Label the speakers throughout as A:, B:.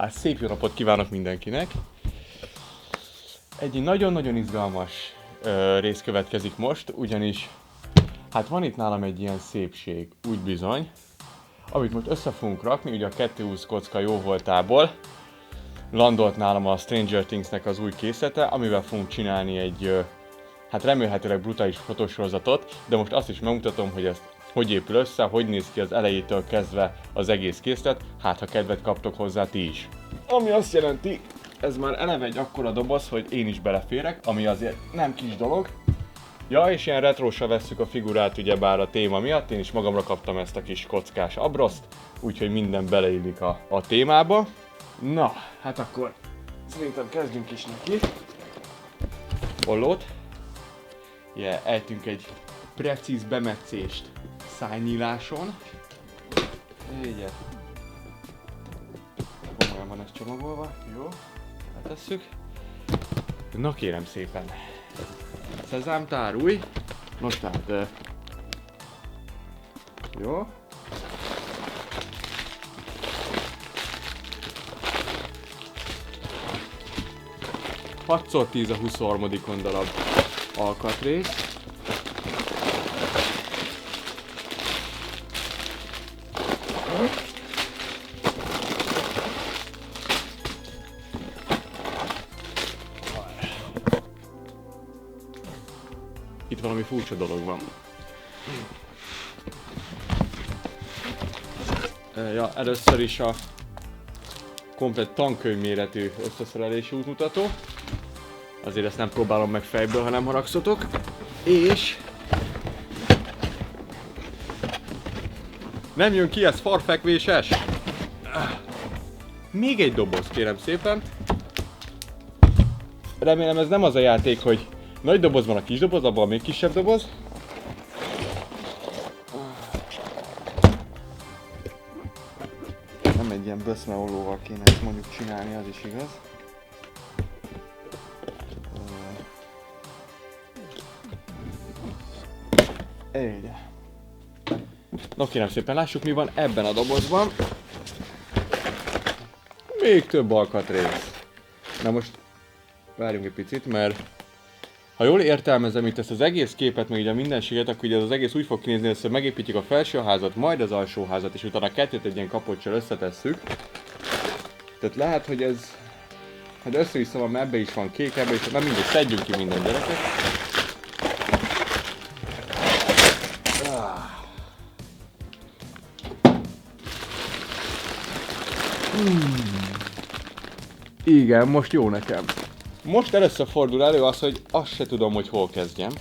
A: Szép jó napot kívánok mindenkinek! Egy nagyon-nagyon izgalmas rész következik most, ugyanis hát van itt nálam egy ilyen szépség, úgy bizony, amit most össze fogunk rakni, ugye a 220 kocka jó voltából landolt nálam a Stranger Things-nek az új készlete, amivel fogunk csinálni egy hát remélhetőleg brutális fotosorozatot, de most azt is megmutatom, hogy ezt hogy épül össze, hogy néz ki az elejétől kezdve az egész készlet, hát ha kedvet kaptok hozzá ti is. Ami azt jelenti, ez már eleve egy akkora doboz, hogy én is beleférek, ami azért nem kis dolog. Ja, és ilyen retrósra vesszük a figurát ugyebár a téma miatt, én is magamra kaptam ezt a kis kockás abroszt, úgyhogy minden beleillik a témába. Na, hát akkor szerintem kezdjünk is neki. Ollót. Ejtünk egy precíz bemetszést szájnyíláson. Így. Komolyan van ez csomagolva, jó, letesszük. Na kérem szépen, szezám tárulj. Nos tehát, jó. 6x10 a 23. darab alkatrész. Itt valami furcsa dolog van. Ja, először is a komplett tankönyv méretű összeszerelési útmutató. Azért ezt nem próbálom meg fejből, ha nem haragszotok. És... nem jön ki, ez farfekvéses! Még egy doboz, kérem szépen. Remélem ez nem az a játék, hogy nagy doboz van a kis doboz, abban még kisebb doboz. Nem egy ilyen böszmeollóval kéne ezt mondjuk csinálni, az is igaz. Így. No kérem szépen, lássuk mi van ebben a dobozban. Még több alkatrész. Na most várjunk egy picit, mert ha jól értelmezem itt ezt az egész képet, meg így a mindenséget, akkor ugye az egész úgy fog kinézni, hogy megépítjük a felső házat, majd az alsó házat, és utána a kettőt egy ilyen kapocsal összetesszük. Tehát lehet, hogy ez... hát össze-vissza van, mert ebbe is van kék, ebbe is van, nem mindegy, szedjünk ki minden gyereket. Igen, most jó nekem. Most először fordul elő az, hogy azt se tudom, hogy hol kezdjem.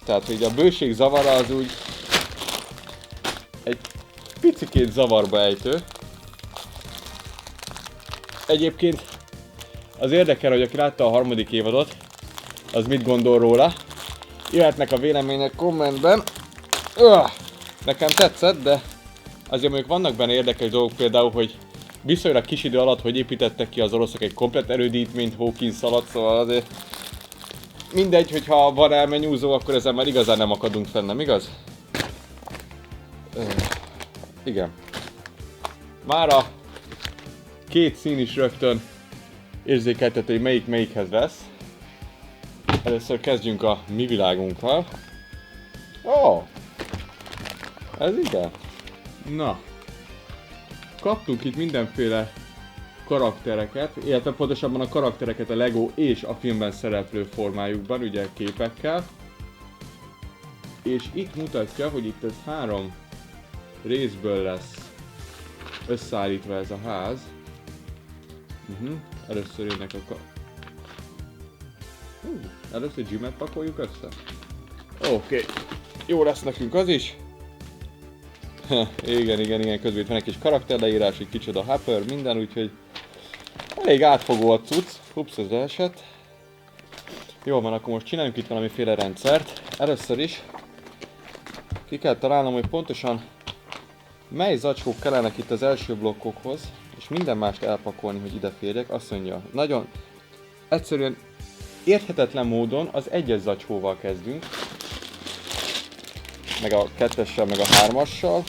A: Tehát, hogy a bőség zavara az úgy egy picikét zavarba ejtő. Egyébként az érdekel, hogy aki látta a harmadik évadot, az mit gondol róla. Jöhetnek a vélemények kommentben. Nekem tetszett, de azért mondjuk vannak benne érdekes dolgok, például, hogy viszonylag kis idő alatt, hogy építettek ki az oroszok egy komplett erődítményt Hawkins alatt, szóval azért mindegy, hogyha van elmenyúzó, akkor ezzel már igazán nem akadunk fenn, nem igaz? Igen. Már a két szín is rögtön érzékeltető, hogy melyik melyikhez lesz. Először kezdjünk a mi világunkkal. Ez ide. Na. Kaptunk itt mindenféle karaktereket, illetve pontosabban a karaktereket a Lego és a filmben szereplő formájukban, ugye képekkel. És itt mutatja, hogy itt ez 3 részből lesz összeállítva ez a ház. Először jönnek a először Jimet pakoljuk össze. Oké. Jó lesz nekünk az is. Igen, közben itt van egy kis karakterleírás, egy kicsoda Hopper, minden, úgyhogy elég átfogó a cucc. Ups, ez leesett. Jó van, akkor most csináljunk itt valamiféle rendszert. Először is ki kell találnom, hogy pontosan mely zacskók kellenek itt az első blokkokhoz, és minden mást elpakolni, hogy ide férjek. Azt mondja, nagyon egyszerűen érthetetlen módon az egyes zacskóval kezdünk. Meg a 2-essel, meg a 3-assal.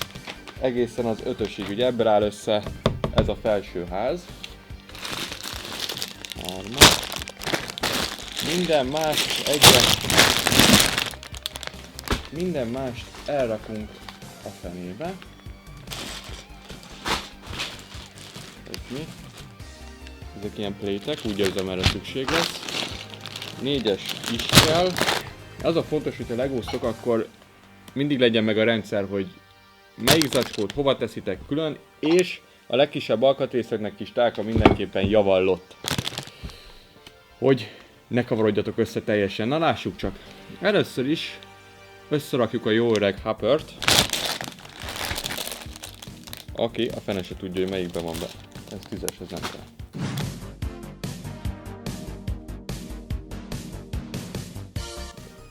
A: Egészen az 5-ösig, ugye ebből áll össze ez a felső ház. 3. Minden mást elrakunk a fenébe. Ez mi? Ezek ilyen plétek, úgy érzem, erre szükség lesz. 4-es is kell. Az a fontos, hogyha legóztok, akkor mindig legyen meg a rendszer, hogy melyik zacskót hova teszitek külön, és a legkisebb alkatrészeknek is tálka mindenképpen javallott. Hogy ne kavarodjatok össze teljesen. Na lássuk csak. Először is összerakjuk a jó öreg hoppert. Oké, a fene se tudja, hogy melyikben van be. Ez 10-es, ez nem kell.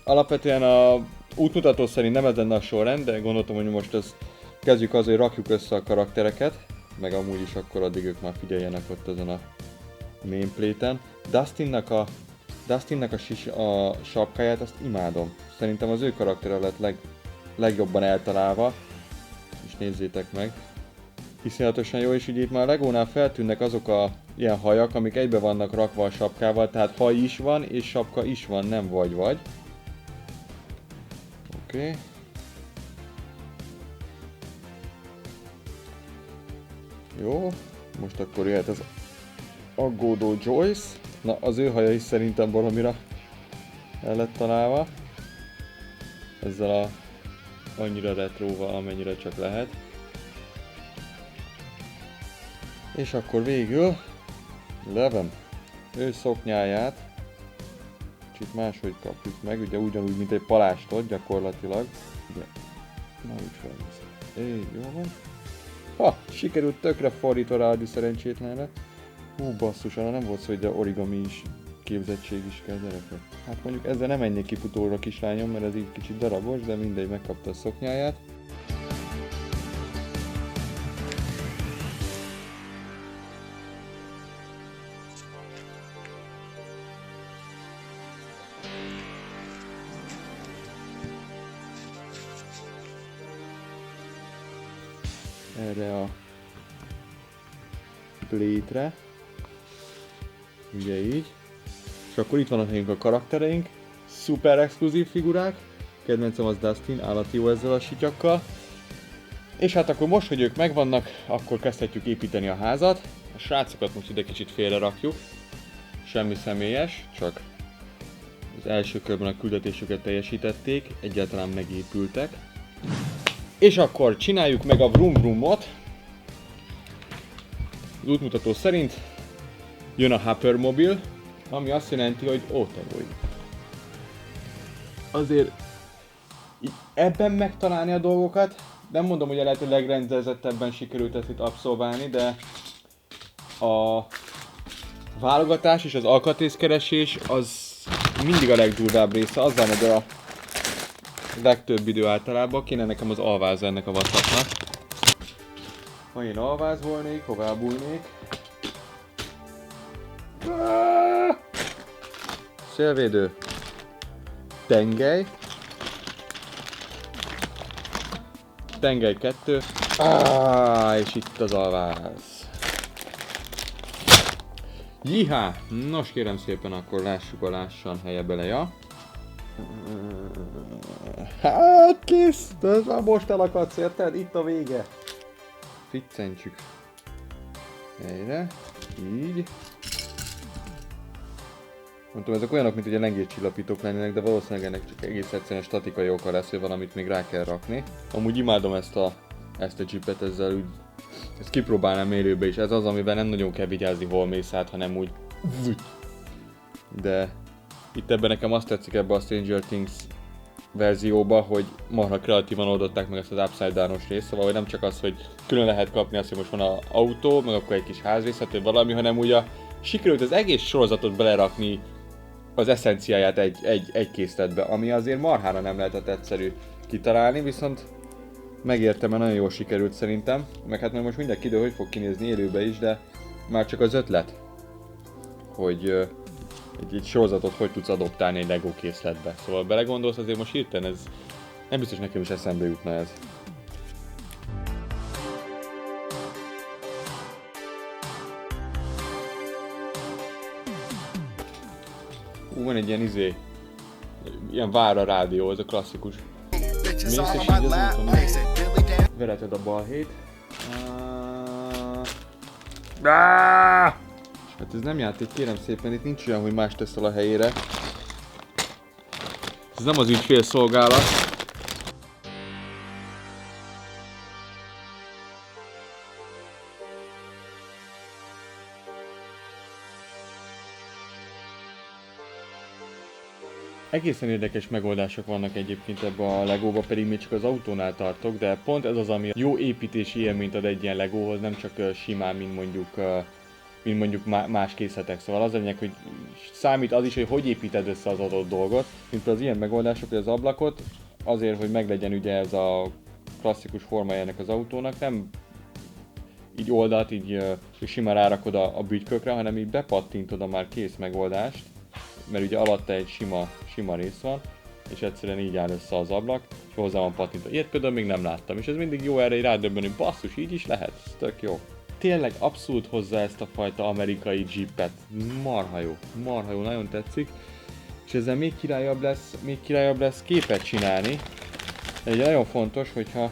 A: Alapvetően a útmutató szerint nem ez lenne a sorrend, de gondoltam, hogy most ezt kezdjük az, hogy rakjuk össze a karaktereket, meg amúgy is akkor addig ők már figyeljenek ott ezen a mainplate-en. Dustinnak a sapkáját azt imádom. Szerintem az ő karaktere lett legjobban eltalálva. És nézzétek meg. Iszonyatosan jó, és ugye itt már a Legónál feltűnnek azok a ilyen hajak, amik egybe vannak rakva a sapkával, tehát haj is van, és sapka is van, nem vagy. Oké. Jó, most akkor jöhet az aggódó Joyce. Na, az ő haja is szerintem valamira el lett találva. Ezzel a annyira retróval, amennyire csak lehet. És akkor végül Eleven. Ő szoknyáját kicsit máshogy kapjuk meg, ugye ugyanúgy, mint egy palástot gyakorlatilag. Ugye, na úgy felvisz. Jó van. Ha, sikerült tökre fordítva ráadni szerencsétlenre. Hú, basszus, arra nem volt szó, hogy a origami is, képzettség is kell, gyerekek. Hát mondjuk ezzel nem menjek kifutóra, kislányom, mert ez így kicsit darabos, de mindegy, megkapta a szoknyáját. Erre a plate-re. Ugye így. És akkor itt vannak a karaktereink. Szuper exkluzív figurák. Kedvencem az Dustin, állati jó ezzel a sityakkal. És hát akkor most, hogy ők megvannak, akkor kezdhetjük építeni a házat. A srácokat most ide kicsit félre rakjuk. Semmi személyes, csak az első körben a küldetésüket teljesítették, egyáltalán megépültek. És akkor csináljuk meg a Vroom Vroomot. Az útmutató szerint jön a Hopper mobil, ami azt jelenti, hogy ótagolj. Azért ebben megtalálni a dolgokat, nem mondom, hogy a lehető legrendezettebben sikerült ezt itt abszolválni, de a válogatás és az alkatrészkeresés az mindig a legdurvább része, azzal megy a legtöbb idő általában. Kéne nekem az alváz ennek a vasszatnak. Ha én alváz volnék, hová bújnék? Szélvédő. Tengely. Tengely 2. És itt az alváz. Jihá! Nos kérem szépen, akkor lássuk a lássan helye beleja. Hát kész! Ez már most elakadsz, érted? Itt a vége. Ficcentsük. Helyre. Így. Mondtam, ezek olyanok, mint ugye lengéscsillapítók lennének, de valószínűleg ennek csak egész egyszerűen statikai oka lesz, hogy valamit még rá kell rakni. Amúgy imádom ezt a chipet, ezzel úgy... Ezt kipróbálnám élőbe is. Ez az, amiben nem nagyon kell vigyázni, hol mész át, hanem úgy... De... Itt ebben nekem azt tetszik ebbe a Stranger Things verzióba, hogy marha kreatívan oldották meg ezt az upside down-os részt, szóval hogy nem csak az, hogy külön lehet kapni azt, hogy most van az autó, meg akkor egy kis házrészlet, vagy valami, hanem ugye sikerült az egész sorozatot belerakni az eszenciáját egy készletbe, ami azért marhára nem lehetett egyszerű kitalálni, viszont megérte, mert nagyon jól sikerült szerintem, meg hát most mindjárt kiderül, hogy fog kinézni élőbe is, de már csak az ötlet, hogy egy sorozatot hogy tudsz adoptálni egy Lego készletbe. Szóval belegondolsz, azért most hirtelen ez nem biztos nekem is eszembe jutna ez. van egy ilyen ilyen vára rádió, ez a klasszikus. Mész és így az úton vereted a balhét. Hát ez nem játék, kérem szépen, itt nincs olyan, hogy más teszel a helyére. Ez nem az ügyfélszolgálat. Egészen érdekes megoldások vannak egyébként ebbe a Legóba, pedig még csak az autónál tartok, de pont ez az, ami jó építési élményt ad egy ilyen Legóhoz, nem csak simán, mint mondjuk más készletek. Szóval az a lényeg, hogy számít az is, hogy építed össze az adott dolgot, mint az ilyen megoldások, hogy az ablakot, azért, hogy meglegyen ugye ez a klasszikus formája ennek az autónak, nem így oldalt, így simán rárakod a bütykökre, hanem így bepattintod a már kész megoldást, mert ugye alatta egy sima rész van, és egyszerűen így áll össze az ablak, és hozzá van pattintva. Ilyet például még nem láttam, és ez mindig jó erre rádöbbenni, hogy basszus, így is lehet, ez tök jó. Tényleg abszolút hozzá ezt a fajta amerikai jeepet, marha jó, nagyon tetszik, és ezzel még királyabb lesz képet csinálni. Egy nagyon fontos, hogyha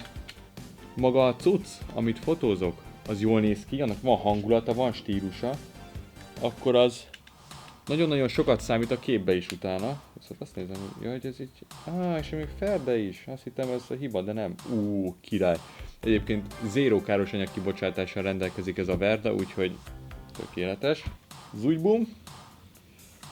A: maga a cucc, amit fotózok, az jól néz ki, annak van hangulata, van stílusa, akkor az nagyon-nagyon sokat számít a képbe is utána. Szóval azt nézem, hogy jaj, ez így... és még felbe is. Azt hittem, ez a hiba, de nem. Király. Egyébként zéró káros anyag kibocsátással rendelkezik ez a Verda, úgyhogy tökéletes. Zújbum.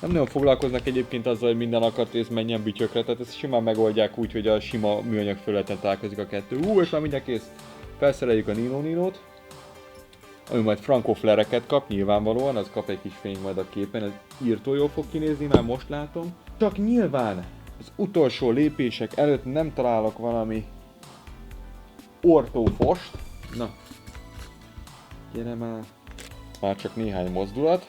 A: Nem nagyon foglalkoznak egyébként azzal, hogy minden alkatrész menjen bütyökre, tehát ezt simán megoldják úgy, hogy a sima műanyag felületen találkozik a kettő. És már mindjárt kész. Felszereljük a Nino-Ninót. Ami majd frankoflereket kap, nyilvánvalóan, az kap egy kis fény majd a képen, ez írtó jól fog kinézni, már most látom. Csak nyilván az utolsó lépések előtt nem találok valami ortófost. Na, kérem már csak néhány mozdulat.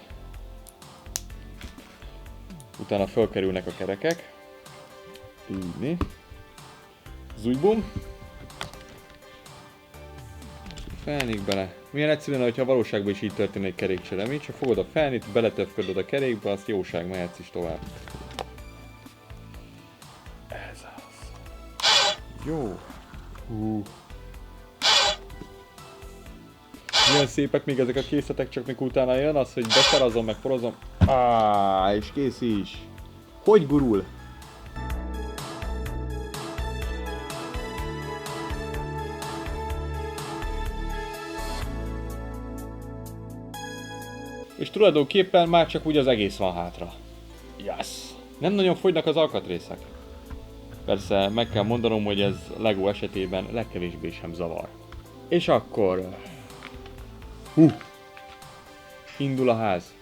A: Utána fölkerülnek a kerekek. Így. Zújbum. Felnik bele. Milyen egyszerűen, hogyha a valóságban is így történik egy kerékcsere, mint csak fogod a felnit, beletöfködöd a kerékbe, azt jóság, mehetsz is tovább. Ez az. Jó. Milyen szépek még ezek a készletek, csak mikor utána jön az, hogy beszerazom, meg forozom. És kész is. Hogy gurul? És tulajdonképpen már csak úgy az egész van hátra. Yes! Nem nagyon fogynak az alkatrészek. Persze meg kell mondanom, hogy ez Lego esetében legkevésbé sem zavar. És akkor... indul a ház.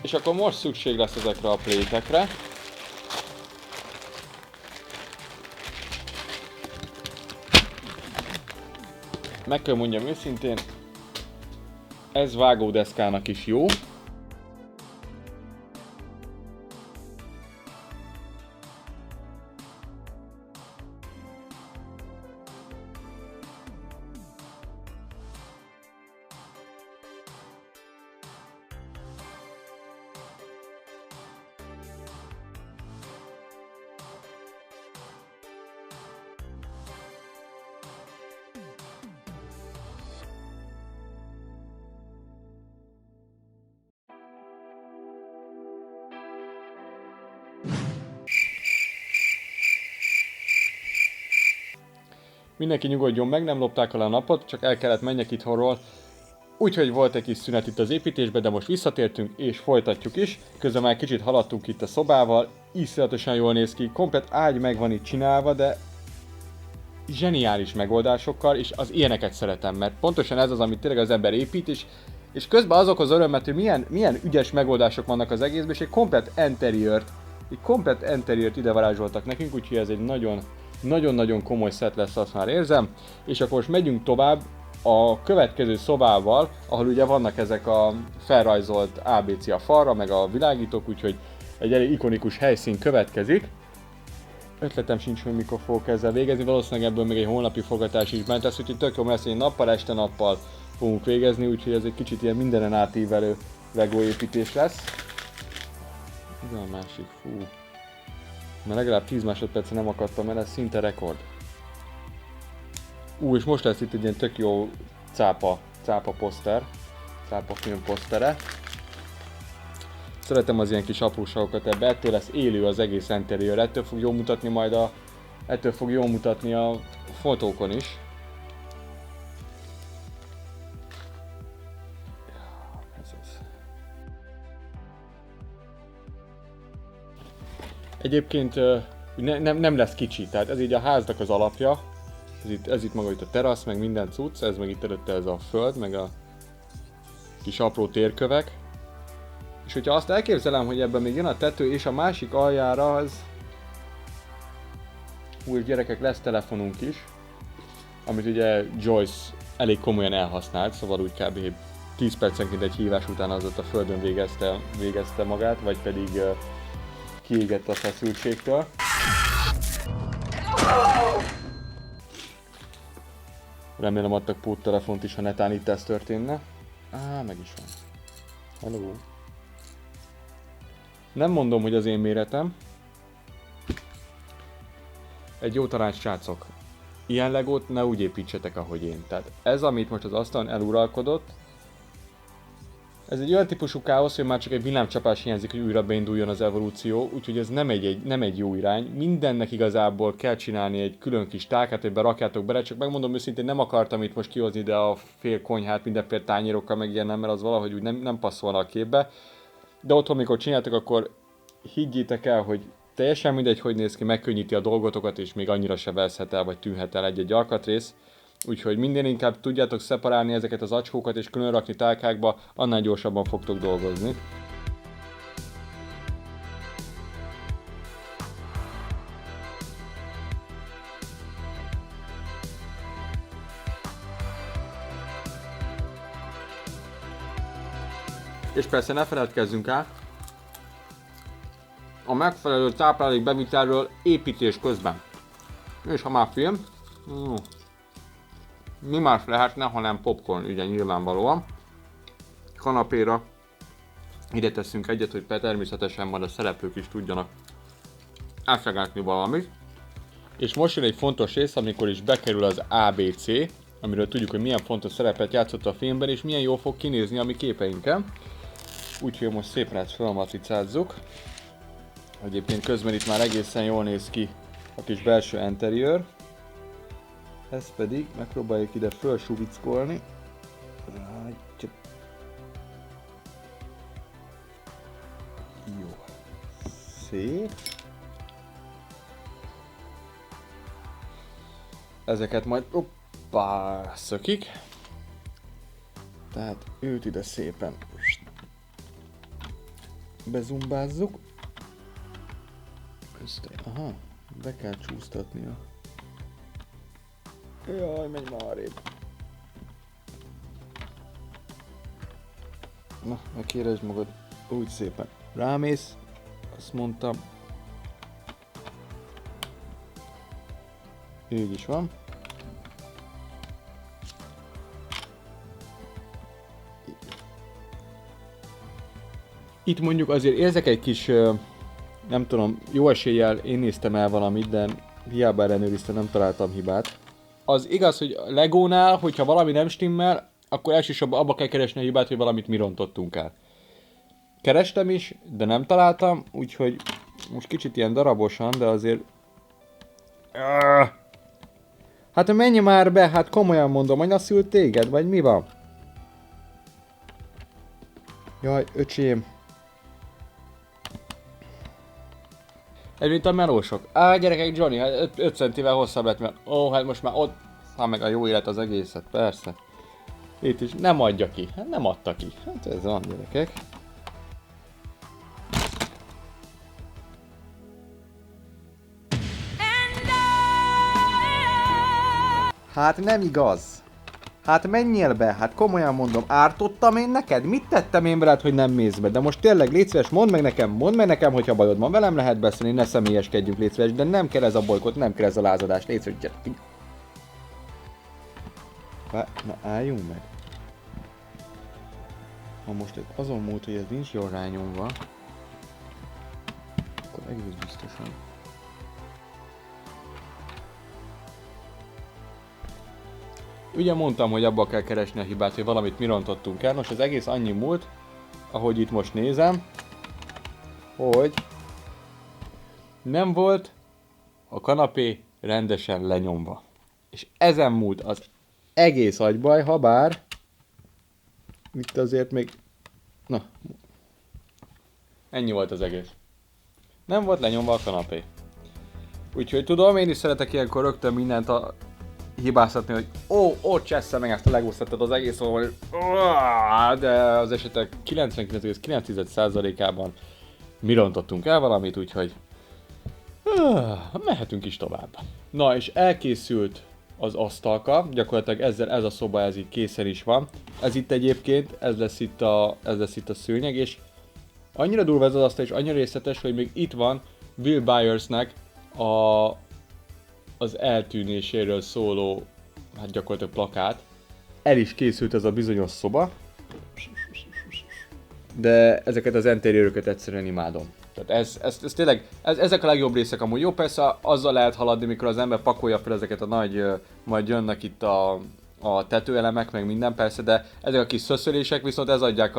A: És akkor most szükség lesz ezekre a plétekre. Meg kell mondjam őszintén, ez vágódeszkának is jó. Mindenki nyugodjon meg, nem lopták el a napot, csak el kellett menjek itthonról. Úgyhogy volt egy kis szünet itt az építésben, de most visszatértünk és folytatjuk is. Közben már kicsit haladtunk itt a szobával, iszonyatosan jól néz ki, komplett ágy meg van itt csinálva, de zseniális megoldásokkal, és az ilyeneket szeretem, mert pontosan ez az, amit tényleg az ember épít, és közben az okoz örömet, hogy milyen ügyes megoldások vannak az egészben, és egy komplett interiört ide varázsoltak nekünk, úgyhogy ez egy nagyon-nagyon komoly szett lesz, azt már érzem. És akkor most megyünk tovább a következő szobával, ahol ugye vannak ezek a felrajzolt ABC a falra, meg a világítók, úgyhogy egy elég ikonikus helyszín következik. Ötletem sincs, hogy mikor fogok ezzel végezni, valószínűleg ebből még egy holnapi forgatás is bent lesz, úgyhogy tök jó lesz, hogy nappal, este-nappal fogunk végezni, úgyhogy ez egy kicsit ilyen mindenen átívelő Lego építés lesz. Ez a másik, fú. Mert legalább 10 másodpercen nem akadtam, mert ez szinte rekord. És most lesz itt egy ilyen tök jó cápa poszter. Cápa film posztere. Szeretem az ilyen kis apróságokat ebbe, ettől lesz élő az egész interiőr, ettől fog jól mutatni a fotókon is. Egyébként nem lesz kicsi, tehát ez így a háznak az alapja. Ez itt maga itt a terasz, meg minden cucc, ez meg itt előtte ez a föld, meg a kis apró térkövek. És hogyha azt elképzelem, hogy ebben még jön a tető, és a másik aljára az... Új gyerekek, lesz telefonunk is, amit ugye Joyce elég komolyan elhasznált, szóval úgy kb. 10 percenként egy hívás után az ott a földön végezte magát, vagy pedig kiégett a feszültségtől. Remélem adtak póttelefont is, ha netán itt ez történne. Meg is van. Hello. Nem mondom, hogy az én méretem. Egy jó tanács, srácok. Ilyen legót ne úgy építsetek, ahogy én. Tehát ez, amit most az asztalon eluralkodott, ez egy olyan típusú káosz, hogy már csak egy villámcsapás hiányzik, hogy újra beinduljon az evolúció, úgyhogy ez nem egy jó irány. Mindennek igazából kell csinálni egy külön kis tálkát, hogy berakjátok bele, csak megmondom őszintén, nem akartam itt most kihozni ide a fél konyhát mindenféle tányérokkal meg ilyen, mert az valahogy úgy nem passzolna a képbe. De otthon, mikor csináltok, akkor higgyétek el, hogy teljesen mindegy, hogy néz ki, megkönnyíti a dolgotokat, és még annyira se veszhet el, vagy tűnhet el egy alkatrész. Úgyhogy minél inkább tudjátok szeparálni ezeket az acskókat és külön rakni tálkákba, annál gyorsabban fogtok dolgozni. És persze ne feledkezzünk el a megfelelő táplálék bevitelről építés közben. És ha már film, mi más lehetne, ha nem popcorn, ugye nyilvánvalóan. Kanapéra ide teszünk egyet, hogy természetesen majd a szereplők is tudjanak elszagálni valamit. És most jön egy fontos rész, amikor is bekerül az ABC, amiről tudjuk, hogy milyen fontos szerepet játszott a filmben, és milyen jól fog kinézni a mi képeinken. Úgyhogy most szépen ezt felmatricázzuk. Egyébként közben itt már egészen jól néz ki a kis belső interiőr. Ezt pedig megpróbáljuk ide fölsuvickolni. Jó. Szép. Ezeket majd szökik. Tehát őt ide szépen bezumbázzuk. Aha, be kell csúsztatnia. Jaj, menj már arrébb. Na, megkéresd magad úgy szépen. Rámész, azt mondtam. Így is van. Itt mondjuk azért érzek egy kis, nem tudom, jó eséllyel én néztem el valamit, de hiába ellenőriztem, nem találtam hibát. Az igaz, hogy Legónál, hogyha valami nem stimmel, akkor elsősorban abba kell keresni a hibát, hogy valamit mi rontottunk el. Kerestem is, de nem találtam, úgyhogy most kicsit ilyen darabosan, de azért... Hát menj már be, hát komolyan mondom, anya szült téged, vagy mi van? Jaj, öcsém. Ez mint a melósok. Gyerekek, Johnny, hát 5 centivel hosszabb lett, mert... hát most már ott... meg a jó élet az egészet, persze. Itt is nem adja ki. Hát nem adta ki. Hát ez van, gyerekek. Hát nem igaz. Hát menjél be, hát komolyan mondom, ártottam én neked? Mit tettem én veled, hogy nem mész be? De most tényleg légy szíves, mondd meg nekem, hogyha bajod van, velem lehet beszélni, ne személyeskedjünk, légy szíves, de nem kell ez a bolykot, nem kell ez a lázadás, légy szíves, gyere. Na álljunk meg. Ha most azon múlt, hogy ez nincs jól rányomva. egész biztosan. Ugye mondtam, hogy abba kell keresni a hibát, hogy valamit mi rontottunk el. Most az egész annyi múlt, ahogy itt most nézem, hogy nem volt a kanapé rendesen lenyomva. És ezen múlt az egész agybaj, habár itt azért még... Na, ennyi volt az egész. Nem volt lenyomva a kanapé. Úgyhogy tudom, én is szeretek ilyenkor rögtön mindent hibáztatni, hogy ott csessze meg ezt a legóztattad az egész, hogy de az esetek 99,9%-ában mi rontottunk el valamit, úgyhogy mehetünk is tovább. Na és elkészült az asztalka, gyakorlatilag ezzel ez a szoba ez így készen is van. Ez itt egyébként, ez lesz itt a szőnyeg, és annyira durva ez az asztal és annyira részletes, hogy még itt van Will Byersnek az eltűnéséről szóló, hát gyakorlatilag plakát. El is készült ez a bizonyos szoba, de ezeket az interiőröket egyszerűen imádom. Tehát ez tényleg, ezek a legjobb részek amúgy. Jó, persze azzal lehet haladni, mikor az ember pakolja fel ezeket a nagy, majd jönnek itt a tetőelemek, meg minden persze, de ezek a kis szöszölések viszont ez adják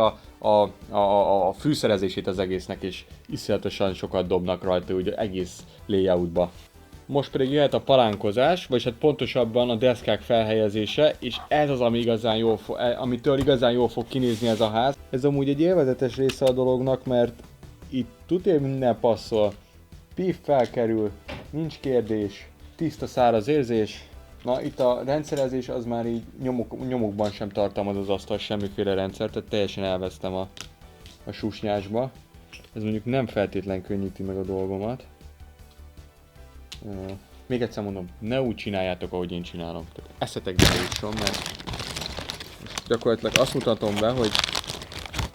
A: a fűszerezését az egésznek, és iszonyatosan sokat dobnak rajta, ugye egész layoutba. Most pedig jöhet a palánkozás, vagy hát pontosabban a deszkák felhelyezése, és ez az, amitől igazán jól fog kinézni ez a ház. Ez amúgy egy élvezetes része a dolognak, mert itt tudja minden passzol, pif felkerül, nincs kérdés, tiszta száraz érzés. Na itt a rendszerezés az már így nyomokban sem tartalmaz az asztal semmiféle rendszer, tehát teljesen elvesztem a susnyásba. Ez mondjuk nem feltétlen könnyíti meg a dolgomat. Még egyszer mondom, ne úgy csináljátok, ahogy én csinálom. Tehát eszetek be jusson, mert gyakorlatilag azt mutatom be,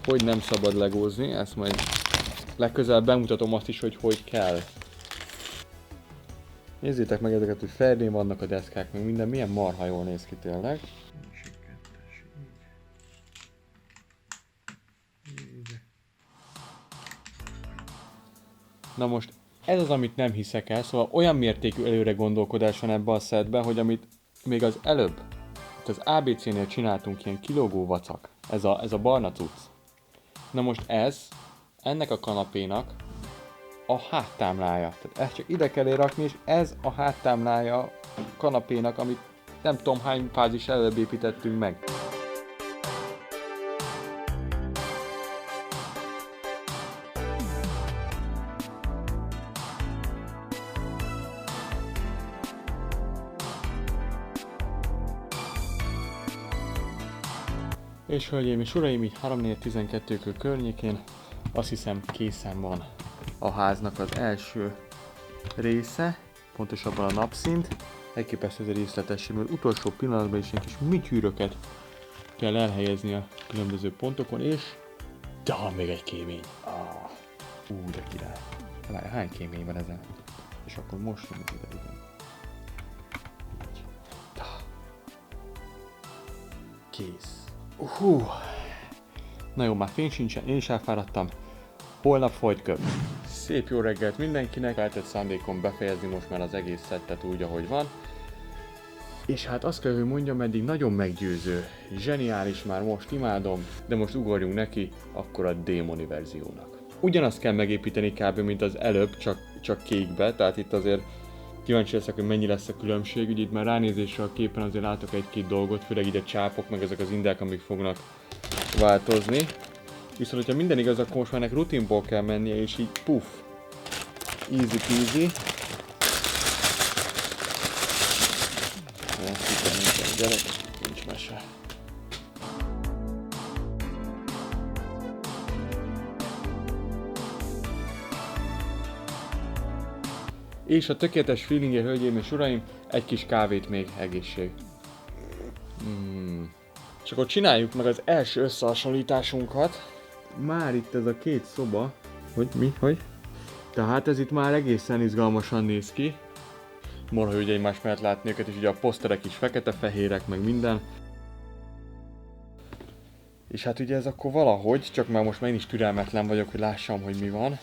A: hogy nem szabad legózni, ezt majd legközelebb bemutatom azt is, hogy kell. Nézzétek meg ezeket, hogy ferdén vannak a deszkák, meg minden, milyen marha jól néz ki tényleg. Na most ez az, amit nem hiszek el, szóval olyan mértékű előre gondolkodás van ebben a setben, hogy amit még az előbb, itt az ABC-nél csináltunk ilyen kilógó vacak, ez a barna cucc. Na most ennek a kanapénak a háttámlája. Tehát ezt csak ide kell rakni, és ez a háttámlája a kanapénak, amit nem tudom hány fázis előbb építettünk meg. És hölgyeim és uraim, így 3:12 környékén azt hiszem készen van a háznak az első része, pontosabban a napszint. Elképesztő részletesség, mert utolsó pillanatban is egy kis műtyűröket kell elhelyezni a különböző pontokon, és de van még egy kémény. De király. Várj, hány kémény van ezen? És akkor most jön ide, igen. Kész. Na jó, már fény sincsen, én is elfáradtam. Holnap folyt köp. Szép jó reggelt mindenkinek, feltett szándékom befejezni most már az egész szettet úgy, ahogy van. És hát azt kell, hogy mondjam, eddig nagyon meggyőző, zseniális, már most imádom, de most ugorjunk neki akkor a démoni verziónak. Ugyanazt kell megépíteni kb. Mint az előbb, csak kékbe, tehát itt azért kíváncsi leszek, hogy mennyi lesz a különbség, ugye itt már ránézésre a képen azért látok egy-két dolgot, főleg így a csápok, meg ezek az indák, amik fognak változni. Viszont, hogyha minden igaz, akkor most már ennek rutinból kell mennie, és így puff, easy peasy. Gyerek, nincs mese. És a tökéletes feelingje, hölgyeim és uraim, egy kis kávét még, egészség. És akkor csináljuk meg az első összehasonlításunkat. Már itt ez a két szoba. Hogy? Tehát ez itt már egészen izgalmasan néz ki. Marha ugye egymás mellett látni őket, és ugye a poszterek is fekete-fehérek, meg minden. És hát ugye ez akkor valahogy, csak már most már én is türelmetlen vagyok, hogy lássam, hogy mi van.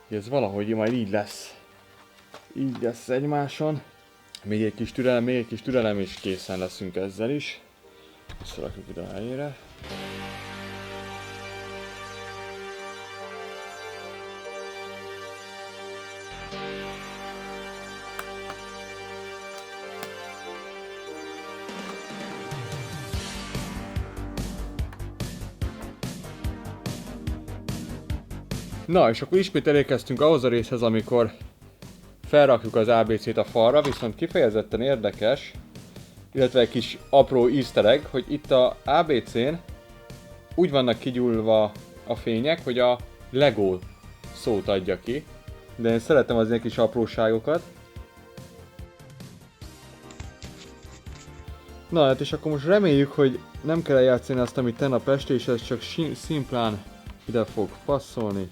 A: Ez valahogy majd így lesz. Így lesz egymáson. Még egy kis türelem, és készen leszünk ezzel is. Visszarakjuk ide a helyére. Na, és akkor ismét elérkeztünk ahhoz a részhez, amikor felrakjuk az ABC-t a falra, viszont kifejezetten érdekes, illetve egy kis apró easter egg, hogy itt a ABC-n úgy vannak kigyúlva a fények, hogy a Lego szót adja ki. De én szeretem az ilyen kis apróságokat. Na hát és akkor most reméljük, hogy nem kell eljátszani azt, amit tegnap este, és ez csak szimplán ide fog passzolni.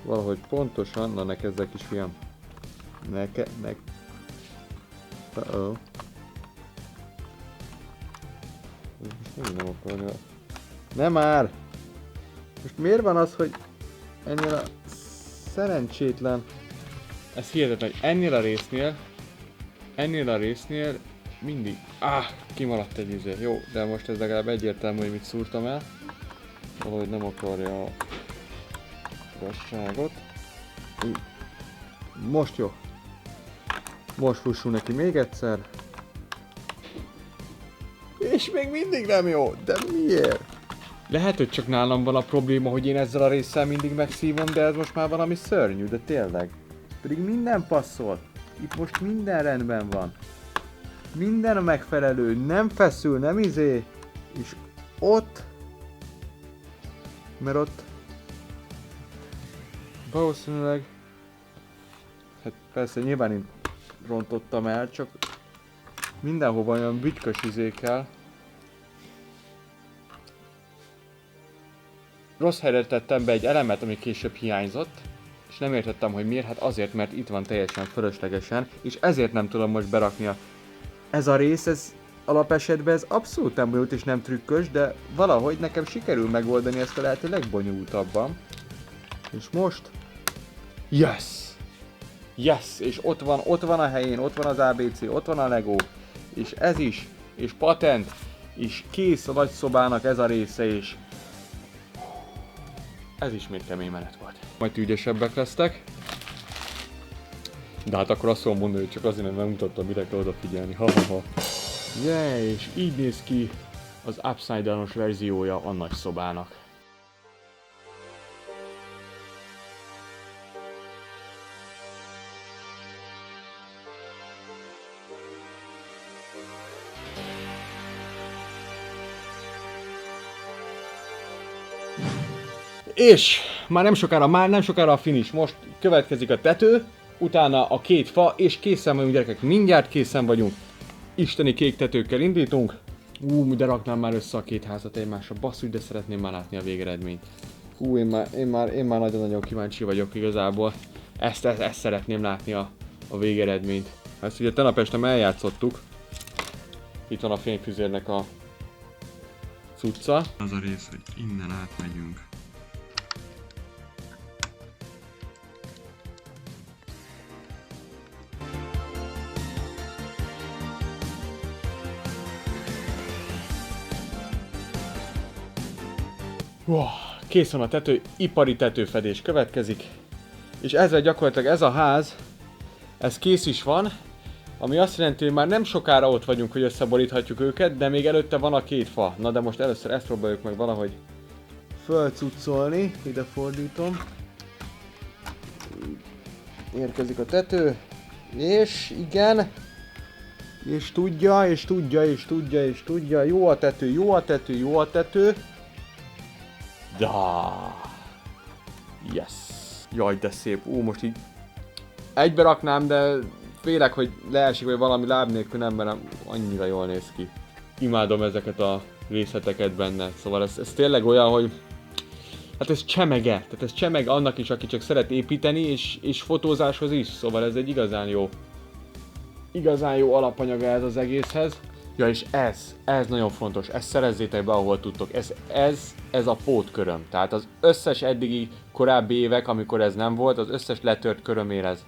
A: Valahogy pontosan, na ne kezd el kisfiam. Uh-oh. Nem akarja. Nem már! Most miért van az, hogy ennél a szerencsétlen... Ez hihetetlen, hogy ennél a résznél mindig... kimaradt egy izé. Jó, de most ez legalább egyértelmű, hogy mit szúrtam el. Valahogy nem akarja a igazságot. Most jó. Most fussunk neki még egyszer. És még mindig nem jó, de miért? Lehet, hogy csak nálam van a probléma, hogy én ezzel a résszel mindig megszívom, de ez most már valami szörnyű, de tényleg. Pedig minden passzol. Itt most minden rendben van. Minden a megfelelő, nem feszül, nem izé. És ott... Mert ott... Valószínűleg... Hát persze nyilván én rontottam el, csak... Mindenhova olyan bütykös izékkel. Rossz helyre tettem be egy elemet, ami később hiányzott, és nem értettem, hogy miért, hát azért, mert itt van teljesen fölöslegesen, és ezért nem tudom most berakni Ez a rész, ez alapesetben ez abszolút nem bonyolult és nem trükkös, de valahogy nekem sikerül megoldani ezt a lehető legbonyolultabban. És most... Yes! Yes! És ott van a helyén, ott van az ABC, ott van a Lego, és ez is, és patent, és kész a nagy szobának ez a része is. Ez ismét kemény menet volt. Majd ügyesebbek lesztek. De hát akkor azt fogom mondani, hogy csak azért nem mutattam, mire kell odafigyelni. Ha. Yeah, és így néz ki az Upside Down-os verziója a nagy szobának. És már nem sokára a finish. Most következik a tető, utána a két fa, és készen vagyunk gyerekek, mindjárt készen vagyunk. Isteni kék tetőkkel indítunk. De raknám már össze a két házat egymásra, basszus, de szeretném már látni a végeredményt. Én már nagyon-nagyon kíváncsi vagyok igazából. Ezt szeretném látni a végeredményt. Ezt ugye tegnap este eljátszottuk. Itt van a fényfüzérnek a cucca. Az a rész, hogy innen átmegyünk. Kész van a tető, ipari tetőfedés következik. És ezzel gyakorlatilag ez a ház, ez kész is van, ami azt jelenti, hogy már nem sokára ott vagyunk, hogy összeboríthatjuk őket, de még előtte van a két fa. Na de most először ezt próbáljuk meg valahogy fölcuccolni, ide fordítom. Érkezik a tető, és igen, és tudja, jó a tető. Da. Yes. Jaj, de szép. Most így egybe raknám, de félek, hogy leesik, vagy valami láb nélkül nem, mert annyira jól néz ki. Imádom ezeket a részleteket benne. Szóval ez tényleg olyan, hogy hát ez csemege. Tehát ez csemege annak is, aki csak szeret építeni, és fotózáshoz is. Szóval ez egy igazán jó alapanyaga ez az egészhez. Ja, és ez nagyon fontos, ezt szerezzétek be, ahol tudtok. Ez a pótköröm. Tehát az összes eddigi korábbi évek, amikor ez nem volt, az összes letört körömért ez.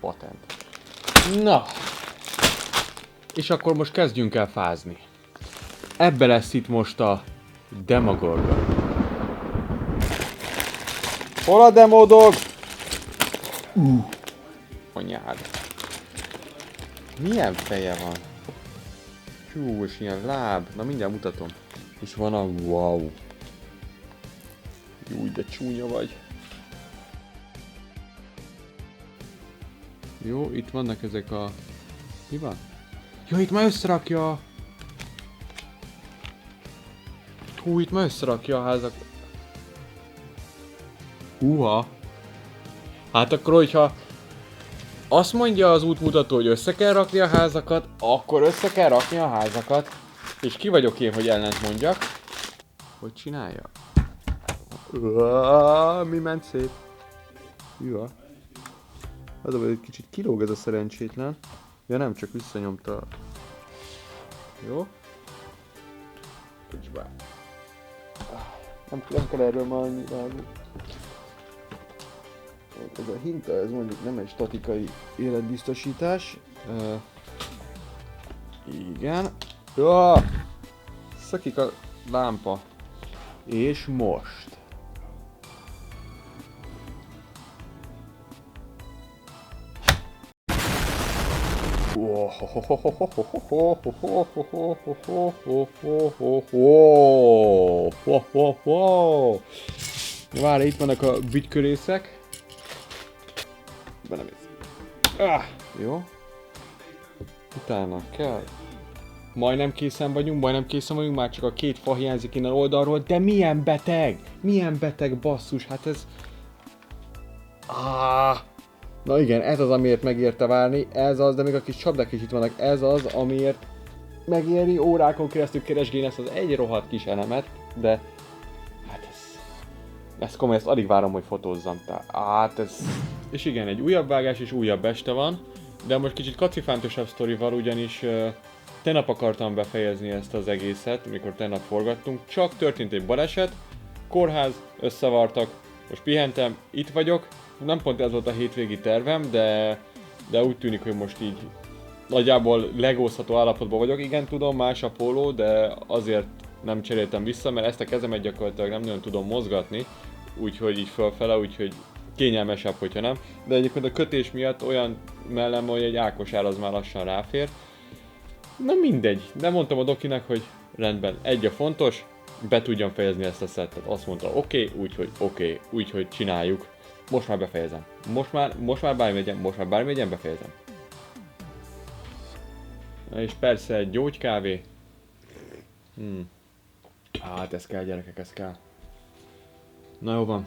A: Patent. Na. És akkor most kezdjünk el fázni. Ebbe lesz itt most a Demogorgon. Hol a Demodog? Anyád. Milyen feje van? Hú, és ilyen láb. Na mindjárt mutatom. És van a wow. Jó, de csúnya vagy. Jó, itt vannak ezek a... Mi van? Jó, itt már összerakja. Hú, itt már összerakja a házak. Húha. Hát akkor, hogyha azt mondja az útmutató, hogy össze kell rakni a házakat, akkor össze kell rakni a házakat. És ki vagyok én, hogy ellent mondjak? Hogy csinálja? Mi ment szét? Hűha. Az a, hogy egy kicsit kilóg ez a szerencsétlen. Ja nem, csak visszanyomta. Jó? Kocsbá. Nem kell erről már annyi rágni. Ez a hinta, ez mondjuk nem egy statikai életbiztosítás. Igen. Szakik a lámpa. És most. Várj, itt vannak a bütykörészek. Belemész. Jó. Utána kell. Majdnem készen vagyunk, már csak a 2 fa hiányzik innen oldalról, de milyen beteg! Milyen beteg basszus, hát ez... Na igen, ez az, amiért megérte várni, ez az, de még a kis csapdák is itt vannak, ez az, amiért megéri órákon keresztül keresgélni ezt az egy rohadt kis elemet, de... Hát ez komoly, ezt alig várom, hogy fotózzam. Hát ez... És igen, egy újabb vágás és újabb este van, de most kicsit kacifántosabb sztorival, ugyanis tegnap akartam befejezni ezt az egészet, mikor tegnap forgattunk, csak történt egy baleset, kórház, összevartak, most pihentem, itt vagyok, nem pont ez volt a hétvégi tervem, de úgy tűnik, hogy most így nagyjából legózható állapotban vagyok. Igen, tudom, más a póló, de azért nem cseréltem vissza, mert ezt a kezemet gyakorlatilag nem nagyon tudom mozgatni, úgyhogy így fölfele, úgyhogy kényelmesebb, hogyha nem. De egyébként a kötés miatt olyan mellem, hogy egy Ákosár az már lassan ráfér. Na mindegy, de mondtam a dokinak, hogy rendben, egy a fontos, be tudjam fejezni ezt a szettet. Azt mondta oké, úgyhogy csináljuk. Most már befejezem. Most már bármi legyen, befejezem. És persze egy gyógykávé. Hát ez kell, gyerekek, ez kell. Na jó van.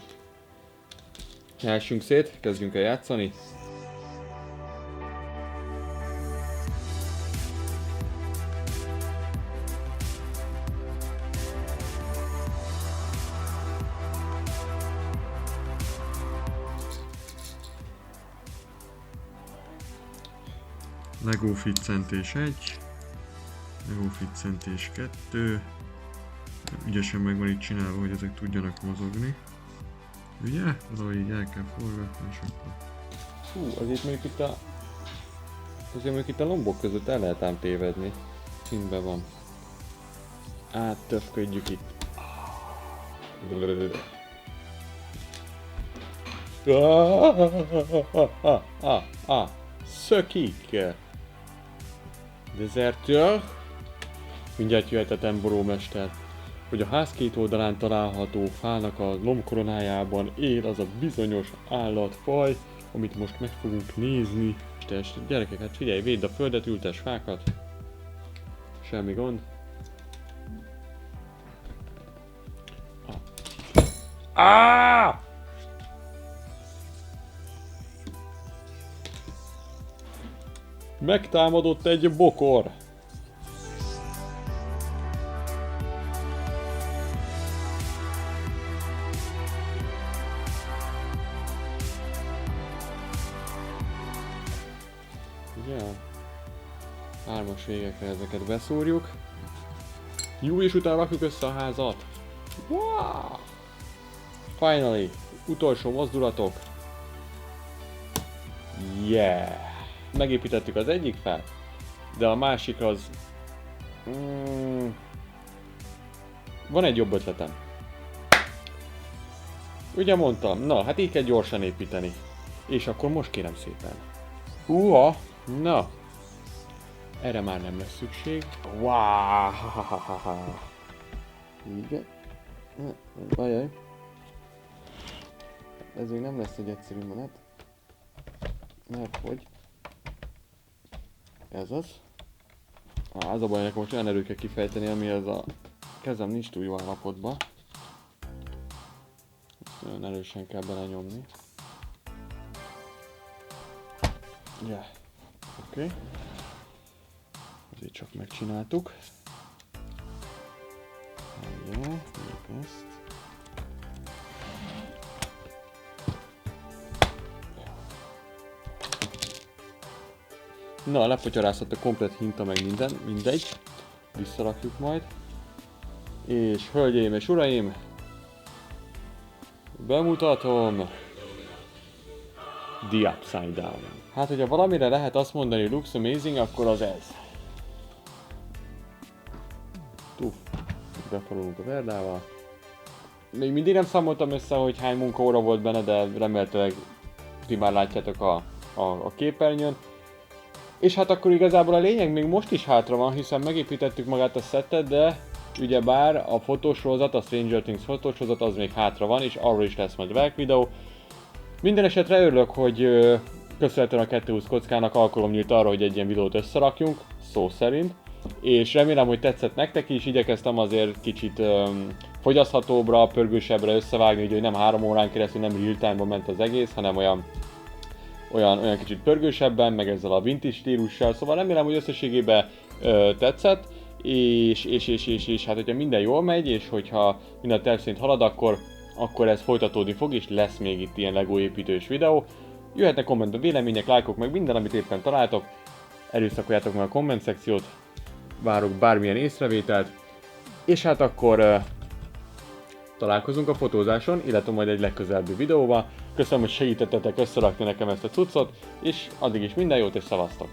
A: Elsünk szét, kezdjünk el játszani. Lego Fitcentés 1, Lego Fitcentés 2, ügyesen meg van itt csinálva, hogy ezek tudjanak mozogni. Ugye? Valahogy így el kell forgatni, és akkor... Azért mondjuk itt a lombok között el lehet ám tévedni. Színben van. Áttöfködjük itt. Szökik! Desertőr. Mindjárt jöhet a temborómester, hogy a ház két oldalán található fának a lombkoronájában él az a bizonyos állatfaj, amit most meg fogunk nézni. Gyerekek, hát figyelj, védd a földet, ültes fákat. Semmi gond. Megtámadott egy bokor! Hármas végekre ezeket beszúrjuk. Jó, és utána rakjuk össze a házat. Wow! Finally! Utolsó mozdulatok. Yeah! Megépítettük az egyik fel, de a másik az... Van egy jobb ötletem. Ugye mondtam, na, hát így kell gyorsan építeni. És akkor most kérem szépen. Húha! Na! Erre már nem lesz szükség. Wow! Igen. Ajaj. Ez még nem lesz egy egyszerű menet. Mert hogy... Ez az. Az a baj, nekem most olyan erő kell kifejteni, ami ez a kezem nincs túl jó állapotban. Ezt nagyon erősen kell belenyomni. Yeah. Oké. Okay. Azért csak megcsináltuk. Jó, még ezt. Na, lepotyarázhat a komplet hinta meg minden, mindegy. Visszarakjuk majd. És hölgyeim és uraim, bemutatom The Upside Down. Hát, hogyha valamire lehet azt mondani, looks amazing, akkor az ez. Beforulunk a verdával. Még mindig nem számoltam össze, hogy hány munkaóra volt benne, de remélhetőleg ti már látjátok a képernyőn. És hát akkor igazából a lényeg még most is hátra van, hiszen megépítettük magát a szettet, de ugyebár a fotósorozat, a Stranger Things fotósorozat az még hátra van, és arról is lesz majd vlog videó. Minden esetre örülök, hogy köszönhetően a 220 kockának alkalom nyílt arra, hogy egy ilyen videót összerakjunk, szó szerint. És remélem, hogy tetszett nektek is, igyekeztem azért kicsit fogyaszthatóbbra, pörgősebbre összevágni, hogy nem 3 órán keresztül, nem real time-ban ment az egész, hanem olyan kicsit pörgősebben, meg ezzel a vintage stílussal, szóval remélem, hogy összességében tetszett, és hát hogyha minden jól megy, és hogyha minden terv szerint halad, akkor ez folytatódni fog, és lesz még itt ilyen Lego építős videó. Jöhetnek kommentben vélemények, lájkok, meg minden, amit éppen találtok. Erőszakoljátok meg a komment szekciót, várok bármilyen észrevételt, és hát akkor találkozunk a fotózáson, illetve majd egy legközelebbi videóban. Köszönöm, hogy segítettetek összerakni nekem ezt a cuccot, és addig is minden jót és szevasztok!